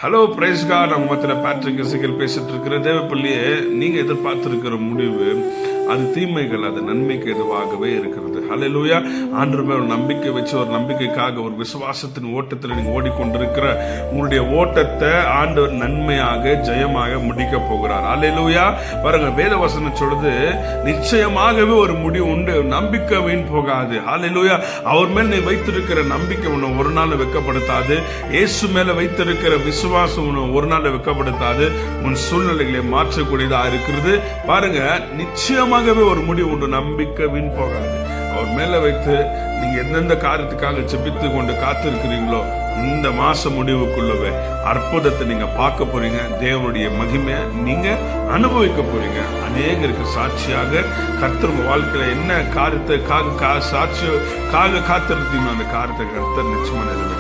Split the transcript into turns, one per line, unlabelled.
Hello price God. நம்ம மத்தியில் Patrick இசைகள் பேசிட்டு இருக்கிற தேவப்பள்ளியே, நீங்க எதிர்பார்த்திருக்கிற முடிவு அது தீமைகள் அது நன்மைக்கு எதுவாகவே இருக்கிறது. ஹல்லேலூயா. ஆண்டவர் மேல் ஒரு நம்பிக்கை வச்சு, ஒரு நம்பிக்கைக்காக ஒரு விசுவாசத்தின் ஓட்டத்தில் நீங்க ஓடிக்கொண்டிருக்கிற உங்களுடைய ஓட்டத்தை ஆண்டவர் நன்மையாக ஜெயமாக முடிக்க போகிறார். ஹல்லேலூயா. பாருங்க, வேத வசனம் சொல்லுது, நிச்சயமாகவே ஒரு முடிவு உண்டு, நம்பிக்கை வீண் போகாது. ஹல்லேலூயா. அவர் மேல் நீ வைத்திருக்கிற நம்பிக்கை உன்னை ஒரு நாள் வெட்கப்படுத்தாது. இயேசு மேல வைத்திருக்கிற விசுவாசம் உன்னை ஒரு நாள் வெட்கப்படுத்தாது. உன் சூழ்நிலைகளை மாற்றக்கூடியதா இருக்கிறது. பாருங்க, நிச்சயமாகவே ஒரு முடிவு உண்டு, நம்பிக்கை வீண் போகாது. அவர் மேல வைத்து நீங்க எந்தெந்த காரியத்துக்காக ஜெபித்து கொண்டு காத்திருக்கிறீங்களோ, இந்த மாச முடிவுக்குள்ளவே அற்புதத்தை நீங்க பார்க்க போறீங்க. தேவனுடைய மகிமையை நீங்க அனுபவிக்க போறீங்க. அநேகருக்கு சாட்சியாக கர்த்தர் உங்க வாழ்க்கையில என்ன காரியத்தை சாட்சியாக காத்திருந்தீங்களோ அந்த காரியத்தை கர்த்தர் நிச்சயமா நிறைவேற்றுவார்.